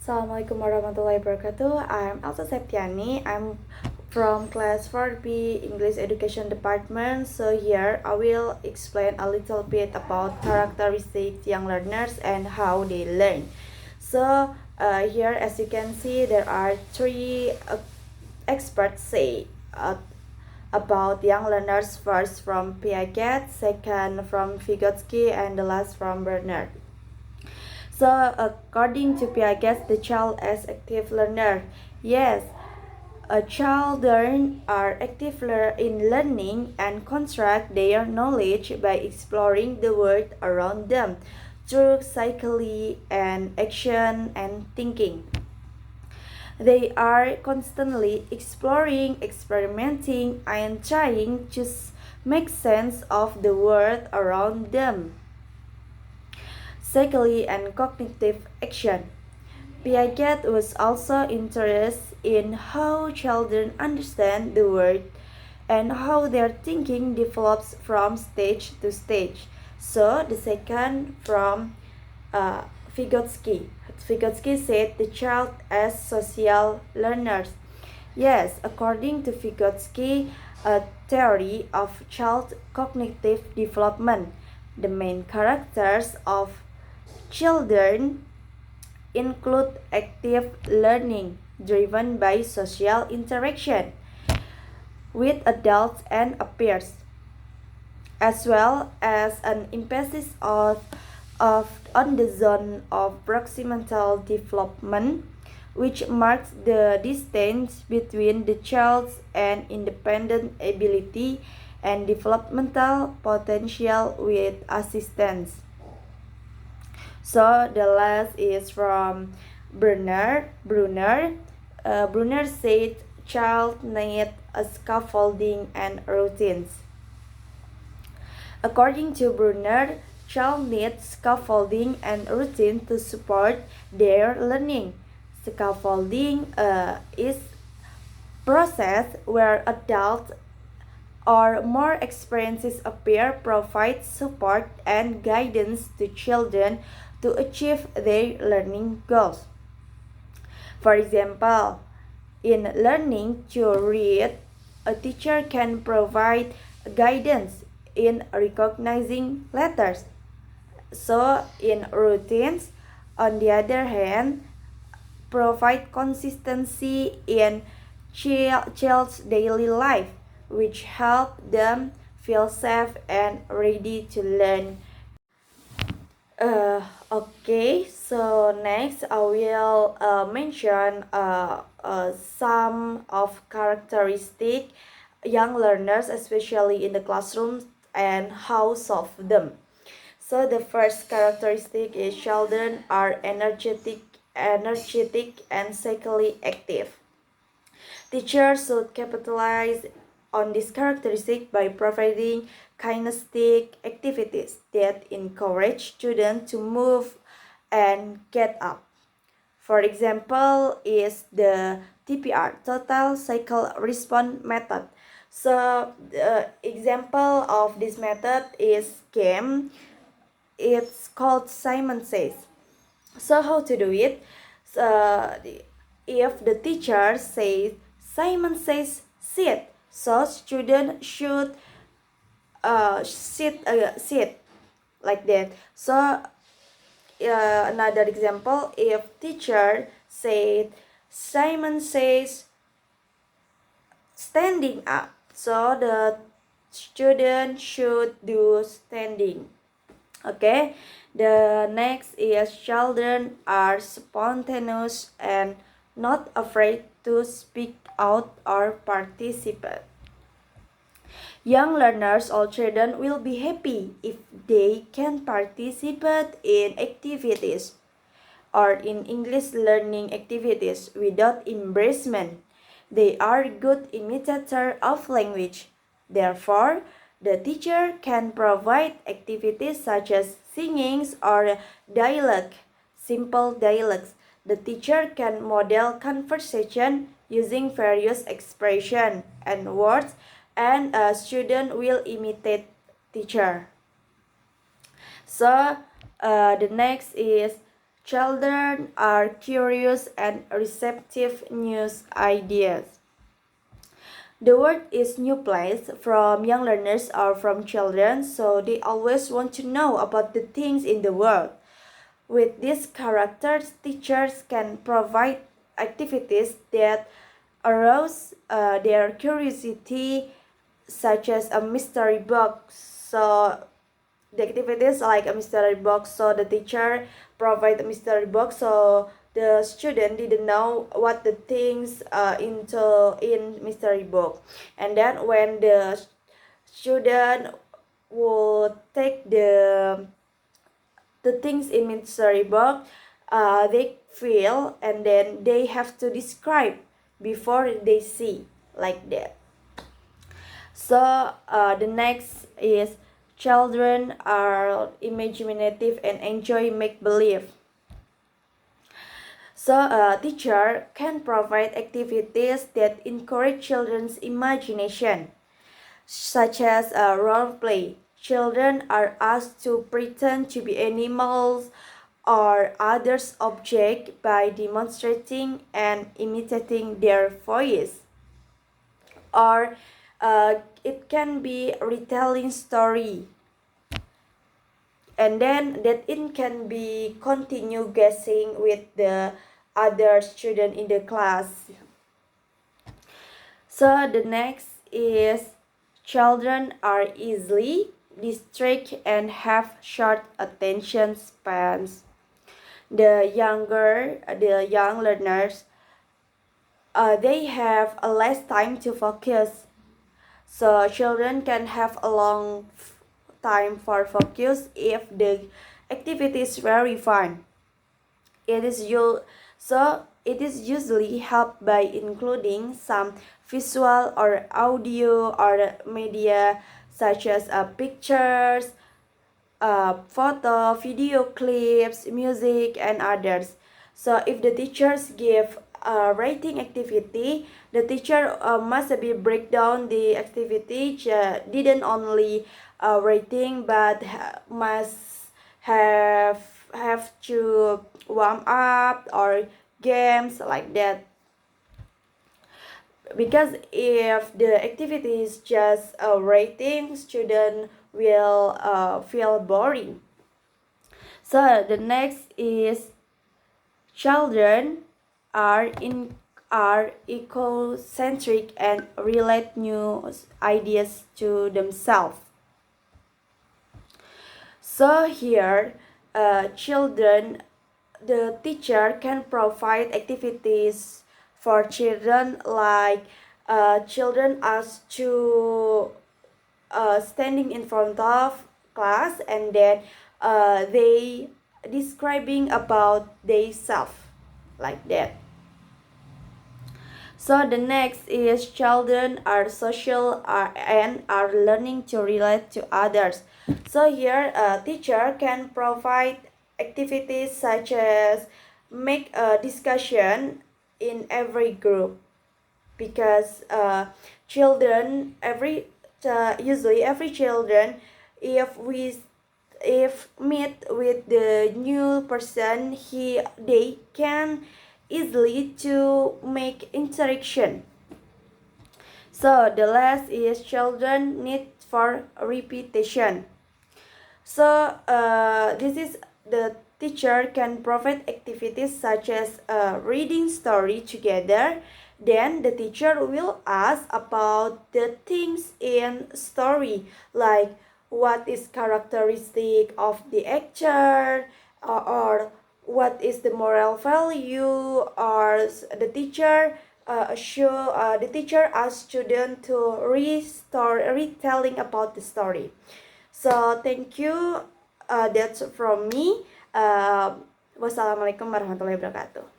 Assalamualaikum warahmatullahi wabarakatuh. I'm Elsa Septiani. I'm from class 4B English Education Department. So here I will explain a little bit about characteristics young learners and how they learn. So here as you can see there are three experts say about young learners, first from Piaget, second from Vygotsky, and the last from Bernard. So, according to Piaget, the child is active learner. Yes, a children are active in learning and construct their knowledge by exploring the world around them through psychology and action and thinking. They are constantly exploring, experimenting, and trying to make sense of the world around them. Psychology and cognitive action. Piaget was also interested in how children understand the world and how their thinking develops from stage to stage. So the second from Vygotsky. Vygotsky said the child as social learners. Yes, according to Vygotsky, a theory of child cognitive development, the main characters of children include active learning driven by social interaction with adults and peers, as well as an emphasis on the zone of proximal development, which marks the distance between the child's and independent ability and developmental potential with assistance. So the last is from Brunner said child need a scaffolding and routines. According to Brunner, child needs scaffolding and routine to support their learning. Scaffolding is process where adults or more experiences appear provide support and guidance to children to achieve their learning goals. For example, in learning to read, a teacher can provide guidance in recognizing letters. So, in routines, on the other hand, provide consistency in child's daily life, which help them feel safe and ready to learn. Okay, so next I will mention some of characteristic young learners, especially in the classrooms, and how solve them. So the first characteristic is children are energetic and psychically active. Teachers should capitalize on this characteristic by providing kinesthetic activities that encourage students to move and get up. For example, is the TPR, Total Cycle Response Method. So the example of this method is game. It's called Simon Says. So how to do it? So, if the teacher says Simon says sit, so student should sit like that. So another example, if teacher said Simon says standing up, so the student should do standing. Okay, the next is children are spontaneous and not afraid to speak out or participate. Young learners or children will be happy if they can participate in activities or in English learning activities without embarrassment. They are good imitators of language. Therefore, the teacher can provide activities such as singing or dialogue, simple dialogues. The teacher can model conversation using various expressions and words, and a student will imitate teacher. So the next is Children are curious and receptive new ideas. The word is new place from young learners or from children, so they always want to know about the things in the world. With these characters, teachers can provide activities that arouse their curiosity, such as a mystery box. So the activities like a mystery box, so the teacher provide a mystery box, so the student didn't know what the things in mystery box, and then when the student will take the things in mystery box, they feel and then they have to describe before they see, like that. So the next is children are imaginative and enjoy make-believe. So a teacher can provide activities that encourage children's imagination, such as role play. Children are asked to pretend to be animals or others' objects by demonstrating and imitating their voice. Or it can be retelling story, and then that it can be continue guessing with the other student in the class. So the next is children are easily distracted and have short attention spans. The young learners, they have a less time to focus. So children can have a long time for focus if the activity is very fun. It is usually helped by including some visual or audio or media such as pictures, photo, video clips, music, and others. So if the teachers give a writing activity, the teacher must be break down the activity. Didn't only writing, but must have to warm up or games, like that. Because if the activity is just writing, student will feel boring. So the next is children are ecocentric and relate new ideas to themselves. So here, the teacher can provide activities for children, like children asked to standing in front of class, and then they describing about themselves, like that. So the next is children are social and are learning to relate to others. So here a teacher can provide activities such as make a discussion in every group, because children usually every children, if meet with the new person, they can easily to make interaction. So the last is children need for repetition. So this is the teacher can provide activities such as reading story together. Then the teacher will ask about the things in story, like what is characteristic of the actor, or what is the moral value, or the teacher the teacher asks student to retelling about the story. So thank you. That's from me. Wassalamualaikum warahmatullahi wabarakatuh.